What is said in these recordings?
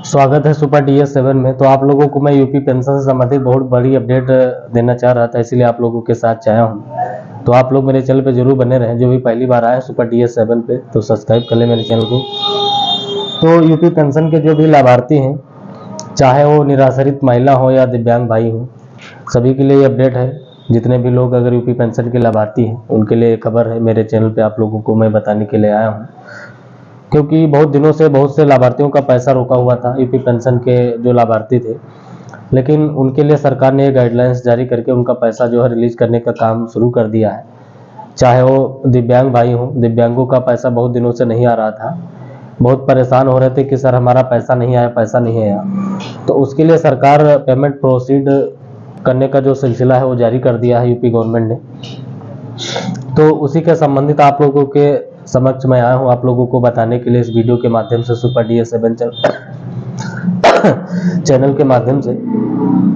स्वागत है super DS7 में। तो आप लोगों को मैं यूपी पेंशन से संबंधित बहुत बड़ी अपडेट देना चाह रहा था, इसीलिए आप लोगों के साथ आया हूं। तो आप लोग मेरे चैनल पे जरूर बने रहें। जो भी पहली बार आए सुपर DS7 पे तो सब्सक्राइब कर ले मेरे चैनल को। तो यूपी पेंशन के जो भी लाभार्थी हैं, चाहे वो निराश्रित महिला हो या दिव्यांग भाई हो, सभी के लिए ये अपडेट है। जितने भी लोग अगर यूपी पेंशन के लाभार्थी हैं उनके लिए खबर है। मेरे चैनल पे आप लोगों को मैं बताने के लिए आया हूँ, क्योंकि बहुत दिनों से बहुत से लाभार्थियों का पैसा रोका हुआ था, यूपी पेंशन के जो लाभार्थी थे। लेकिन उनके लिए सरकार ने गाइडलाइंस जारी करके उनका पैसा जो है रिलीज करने का काम शुरू कर दिया है। चाहे वो दिव्यांग भाई हों, दिव्यांगों का पैसा बहुत दिनों से नहीं आ रहा था, बहुत परेशान हो रहे थे कि सर हमारा पैसा नहीं आया, पैसा नहीं आया। तो उसके लिए सरकार पेमेंट प्रोसीड करने का जो सिलसिला है वो जारी कर दिया है यूपी गवर्नमेंट ने। तो उसी के संबंधित आप लोगों के समक्ष मैं आया हूँ आप लोगों को बताने के लिए इस वीडियो के माध्यम से। सुपर DS7 चैनल के माध्यम से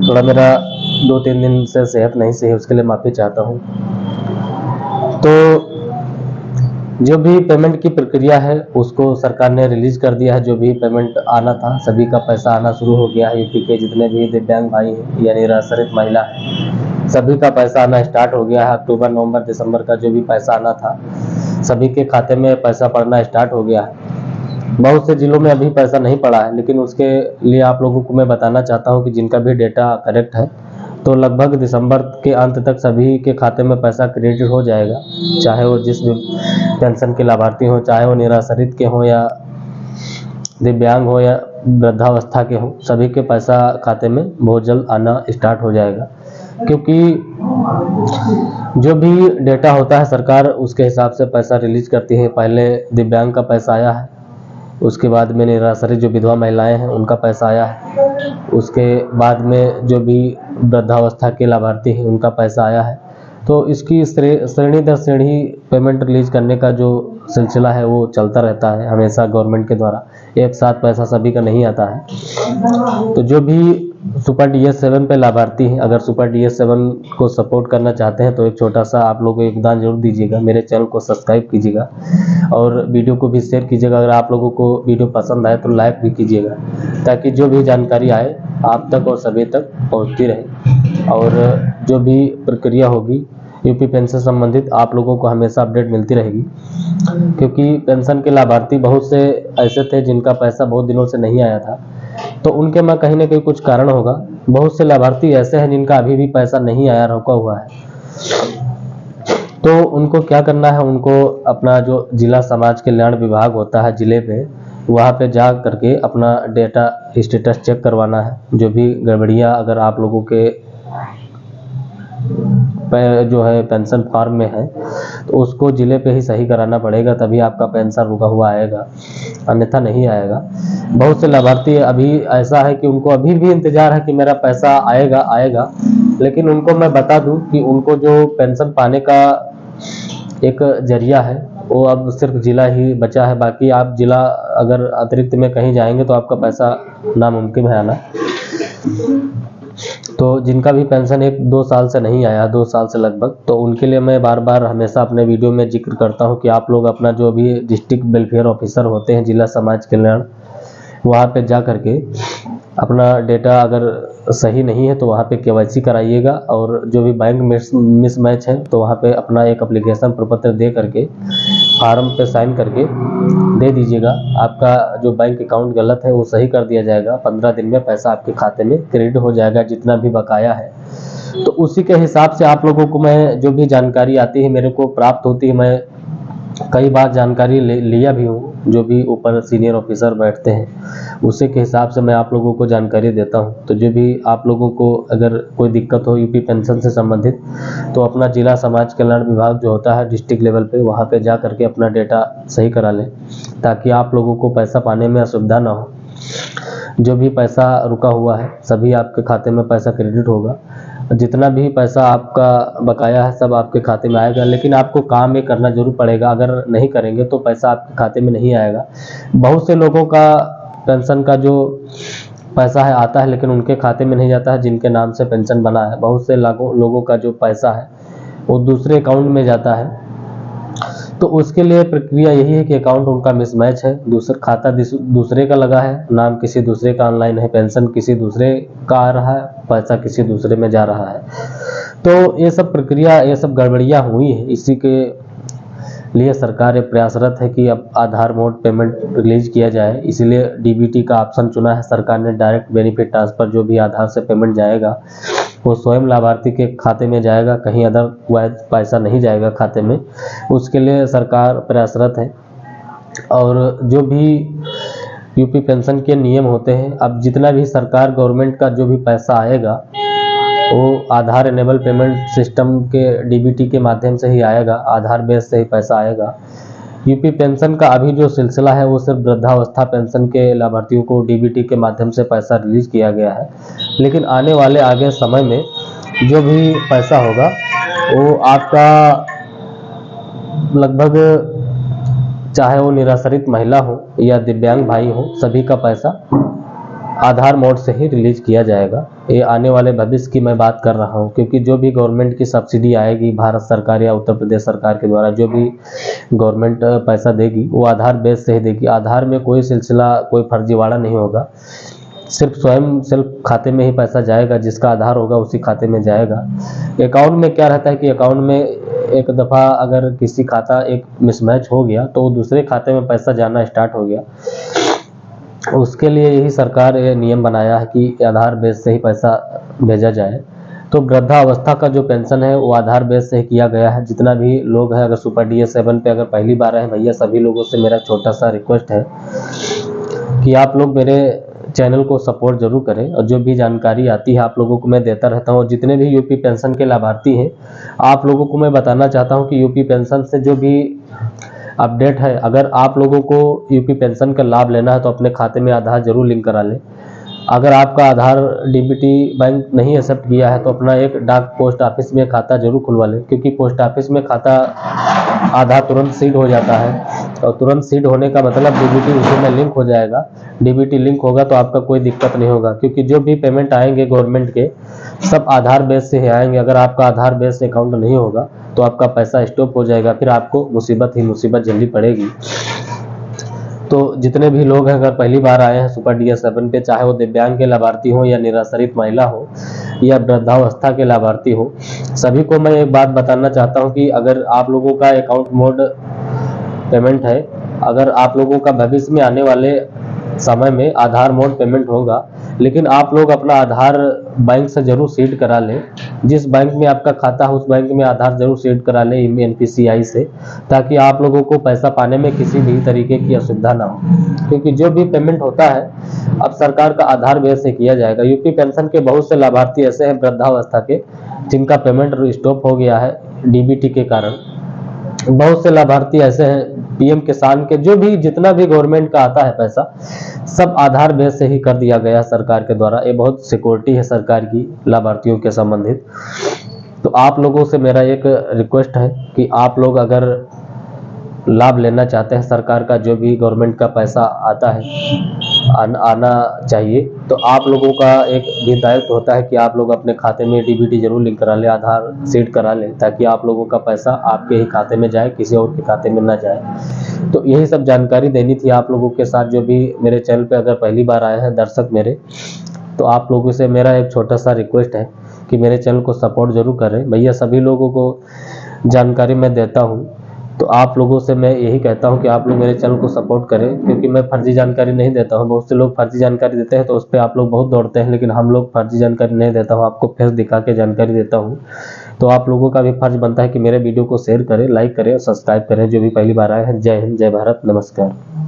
थोड़ा मेरा 2-3 दिन से सेहत नहीं सही है, उसके लिए माफी चाहता हूँ। तो जो भी पेमेंट की प्रक्रिया है उसको सरकार ने रिलीज कर दिया है। जो भी पेमेंट आना था सभी का पैसा आना शुरू हो गया है। यूपी के जितने भी दिव्यांग भाई हैं या निराश्रित महिला है, सभी का पैसा आना स्टार्ट हो गया है। अक्टूबर, नवंबर, दिसंबर का जो भी पैसा आना था सभी के खाते में पैसा पड़ना स्टार्ट हो गया है। बहुत से जिलों में अभी पैसा नहीं पड़ा है, लेकिन उसके लिए आप लोगों को मैं बताना चाहता हूं कि जिनका भी डेटा करेक्ट है तो लगभग दिसंबर के अंत तक सभी के खाते में पैसा क्रेडिट हो जाएगा। चाहे वो जिस भी पेंशन के लाभार्थी हो, चाहे वो निराश्रित के हों या दिव्यांग हो या वृद्धावस्था के हों, सभी के पैसा खाते में बहुत जल्द आना स्टार्ट हो जाएगा। क्योंकि जो भी डेटा होता है सरकार उसके हिसाब से पैसा रिलीज करती है। पहले दिव्यांग का पैसा आया है, उसके बाद में निराश्रित जो विधवा महिलाएं हैं उनका पैसा आया है, उसके बाद में जो भी वृद्धावस्था के लाभार्थी हैं उनका पैसा आया है। तो इसकी श्रेणी दर श्रेणी पेमेंट रिलीज करने का जो सिलसिला है वो चलता रहता है हमेशा गवर्नमेंट के द्वारा। एक साथ पैसा सभी का नहीं आता है। तो जो भी सुपर DS7 पे लाभार्थी हैं, अगर सुपर DS7 को सपोर्ट करना चाहते हैं तो एक छोटा सा आप लोग योगदान जरूर दीजिएगा। मेरे चैनल को सब्सक्राइब कीजिएगा और वीडियो को भी शेयर कीजिएगा। अगर आप लोगों को वीडियो पसंद आए तो लाइक भी कीजिएगा, ताकि जो भी जानकारी आए आप तक और सभी तक पहुंचती रहे। और जो भी प्रक्रिया होगी यूपी पेंशन संबंधित आप लोगों को हमेशा अपडेट मिलती रहेगी। क्योंकि पेंशन के लाभार्थी बहुत से ऐसे थे जिनका पैसा बहुत दिनों से नहीं आया था, तो उनके में कहीं ना कहीं कुछ कारण होगा। बहुत से लाभार्थी ऐसे हैं जिनका अभी भी पैसा नहीं आया, रुका हुआ है। तो उनको क्या करना है, उनको अपना जो जिला समाज कल्याण विभाग होता है जिले पे, वहाँ पे जा करके अपना डेटा स्टेटस चेक करवाना है। जो भी गड़बड़ियाँ अगर आप लोगों के जो है पेंशन फॉर्म में है तो उसको जिले पे ही सही कराना पड़ेगा, तभी आपका पेंशन रुका हुआ आएगा, अन्यथा नहीं आएगा। बहुत से लाभार्थी अभी ऐसा है कि उनको अभी भी इंतजार है कि मेरा पैसा आएगा आएगा, लेकिन उनको मैं बता दूं कि उनको जो पेंशन पाने का एक जरिया है वो अब सिर्फ जिला ही बचा है। बाकी आप जिला अगर अतिरिक्त में कहीं जाएंगे तो आपका पैसा नामुमकिन है आना। तो जिनका भी पेंशन 1-2 साल से नहीं आया, 2 साल से लगभग, तो उनके लिए मैं बार बार हमेशा अपने वीडियो में जिक्र करता हूं कि आप लोग अपना जो भी डिस्ट्रिक्ट वेलफेयर ऑफिसर होते हैं, जिला समाज कल्याण, वहां पे जा करके अपना डेटा अगर सही नहीं है तो वहाँ पे KYC कराइएगा। और जो भी बैंक मिसमैच है तो वहाँ पे अपना एक एप्लीकेशन प्रपत्र दे करके फार्म पे साइन करके दे दीजिएगा। आपका जो बैंक अकाउंट गलत है वो सही कर दिया जाएगा। 15 दिन में पैसा आपके खाते में क्रेडिट हो जाएगा, जितना भी बकाया है। तो उसी के हिसाब से आप लोगों को मैं जो भी जानकारी आती है मेरे को प्राप्त होती है, मैं कई बार जानकारी लिया भी हूँ। जो भी ऊपर सीनियर ऑफिसर बैठते हैं उसी के हिसाब से मैं आप लोगों को जानकारी देता हूँ। तो जो भी आप लोगों को अगर कोई दिक्कत हो यूपी पेंशन से संबंधित तो अपना जिला समाज कल्याण विभाग जो होता है डिस्ट्रिक्ट लेवल पे, वहाँ पे जा करके अपना डेटा सही करा लें, ताकि आप लोगों को पैसा पाने में असुविधा ना हो। जो भी पैसा रुका हुआ है सभी आपके खाते में पैसा क्रेडिट होगा। जितना भी पैसा आपका बकाया है सब आपके खाते में आएगा, लेकिन आपको काम ये करना जरूर पड़ेगा। अगर नहीं करेंगे तो पैसा आपके खाते में नहीं आएगा। बहुत से लोगों का पेंशन का जो पैसा है आता है लेकिन उनके खाते में नहीं जाता है जिनके नाम से पेंशन बना है। बहुत से लोगों का जो पैसा है वो दूसरे अकाउंट में जाता है, तो उसके लिए प्रक्रिया यही है कि अकाउंट उनका मिसमैच है, दूसरा खाता दूसरे का लगा है, नाम किसी दूसरे का ऑनलाइन है, पेंशन किसी दूसरे का आ रहा है, पैसा किसी दूसरे में जा रहा है। तो ये सब प्रक्रिया, ये सब गड़बड़ियाँ हुई है। इसी के लिए सरकार ये प्रयासरत है कि अब आधार मोड पेमेंट रिलीज किया जाए, इसलिए डीबीटी का ऑप्शन चुना है सरकार ने। डायरेक्ट बेनिफिट ट्रांसफर जो भी आधार से पेमेंट जाएगा वो स्वयं लाभार्थी के खाते में जाएगा, कहीं अदरवाइज पैसा नहीं जाएगा खाते में। उसके लिए सरकार प्रयासरत है। और जो भी यूपी पेंशन के नियम होते हैं, अब जितना भी सरकार गवर्नमेंट का जो भी पैसा आएगा वो आधार इनेबल पेमेंट सिस्टम के डीबीटी के माध्यम से ही आएगा, आधार बेस से ही पैसा आएगा। यूपी पेंशन का अभी जो सिलसिला है वो सिर्फ वृद्धावस्था पेंशन के लाभार्थियों को डीबीटी के माध्यम से पैसा रिलीज किया गया है, लेकिन आने वाले आगे समय में जो भी पैसा होगा वो आपका लगभग, चाहे वो निराश्रित महिला हो या दिव्यांग भाई हो, सभी का पैसा आधार मोड से ही रिलीज किया जाएगा। ये आने वाले भविष्य की मैं बात कर रहा हूँ, क्योंकि जो भी गवर्नमेंट की सब्सिडी आएगी भारत सरकार या उत्तर प्रदेश सरकार के द्वारा, जो भी गवर्नमेंट पैसा देगी वो आधार बेस से ही देगी। आधार में कोई सिलसिला, कोई फर्जीवाड़ा नहीं होगा, सिर्फ स्वयं सेल्फ खाते में ही पैसा जाएगा, जिसका आधार होगा उसी खाते में जाएगा। अकाउंट में क्या रहता है कि अकाउंट में एक दफ़ा अगर किसी खाता एक मिसमैच हो गया तो वो दूसरे खाते में पैसा जाना स्टार्ट हो गया। उसके लिए यही सरकार ये नियम बनाया है कि आधार बेस से ही पैसा भेजा जाए। तो वृद्धावस्था का जो पेंशन है वो आधार बेस से किया गया है। जितना भी लोग हैं, अगर सुपर डीएस 7 पे अगर पहली बार आए भैया, सभी लोगों से मेरा छोटा सा रिक्वेस्ट है कि आप लोग मेरे चैनल को सपोर्ट जरूर करें, और जो भी जानकारी आती है आप लोगों को मैं देता रहता हूँ। जितने भी यूपी पेंशन के लाभार्थी हैं, आप लोगों को मैं बताना चाहता हूँ कि यूपी पेंशन से जो भी अपडेट है, अगर आप लोगों को यूपी पेंशन का लाभ लेना है तो अपने खाते में आधार जरूर लिंक करा लें। अगर आपका आधार डीबीटी बैंक नहीं एक्सेप्ट किया है तो अपना एक डाक पोस्ट ऑफिस में खाता जरूर खुलवा लें, क्योंकि पोस्ट ऑफिस में खाता आधार तुरंत सीड हो जाता है, और तुरंत सीड होने का मतलब डीबीटी उसी में लिंक हो जाएगा। डीबीटी लिंक होगा तो आपका कोई दिक्कत नहीं होगा, क्योंकि जो भी पेमेंट आएंगे गवर्नमेंट के सब आधार बेस से ही आएंगे। अगर आपका आधार बेस से अकाउंट नहीं होगा तो आपका पैसा स्टॉप हो जाएगा, फिर आपको मुसीबत ही मुसीबत झेलनी पड़ेगी। तो जितने भी लोग हैं अगर पहली बार आए हैं सुपर डीएस 7 पे, चाहे वो दिव्यांग के लाभार्थी हो या निराश्रित महिला हो या वृद्धावस्था के लाभार्थी हो, सभी को मैं एक बात बताना चाहता हूं कि अगर आप लोगों का अकाउंट मोड पेमेंट है, अगर आप लोगों का भविष्य में आने वाले समय में आधार मोड पेमेंट होगा, लेकिन आप लोग अपना आधार बैंक से जरूर सीड करा लें। जिस बैंक में आपका खाता है उस बैंक में आधार जरूर सीड करा लें एनपीसीआई से, ताकि आप लोगों को पैसा पाने में किसी भी तरीके की असुविधा ना हो। क्योंकि जो भी पेमेंट होता है अब सरकार का आधार बेस से किया जाएगा। यूपी पेंशन के बहुत से लाभार्थी ऐसे हैं वृद्धावस्था के जिनका पेमेंट स्टॉप हो गया है डीबीटी के कारण। बहुत से लाभार्थी ऐसे हैं पीएम किसान के, जो भी जितना भी गवर्नमेंट का आता है पैसा सब आधार बेस से ही कर दिया गया सरकार के द्वारा। ये बहुत सिक्योरिटी है सरकार की लाभार्थियों के संबंधित। तो आप लोगों से मेरा एक रिक्वेस्ट है कि आप लोग अगर लाभ लेना चाहते हैं सरकार का, जो भी गवर्नमेंट का पैसा आता है आना चाहिए, तो आप लोगों का एक भी दायित्व होता है कि आप लोग अपने खाते में डीबीटी जरूर लिंक करा लें, आधार सीड करा लें, ताकि आप लोगों का पैसा आपके ही खाते में जाए, किसी और के खाते में ना जाए। तो यही सब जानकारी देनी थी आप लोगों के साथ। जो भी मेरे चैनल पे अगर पहली बार आए हैं दर्शक मेरे, तो आप लोगों से मेरा एक छोटा सा रिक्वेस्ट है कि मेरे चैनल को सपोर्ट जरूर करें। भैया सभी लोगों को जानकारी मैं देता हूँ, तो आप लोगों से मैं यही कहता हूं कि आप लोग मेरे चैनल को सपोर्ट करें, क्योंकि मैं फर्जी जानकारी नहीं देता हूं। बहुत से लोग फर्जी जानकारी देते हैं तो उस पर आप लोग बहुत दौड़ते हैं, लेकिन हम लोग फर्जी जानकारी नहीं देता हूं, आपको फेस दिखा के जानकारी देता हूं। तो आप लोगों का भी फर्ज बनता है कि मेरे वीडियो को शेयर करें, लाइक करें और सब्सक्राइब करें, जो भी पहली बार आए हैं। जय हिंद, जय भारत, नमस्कार।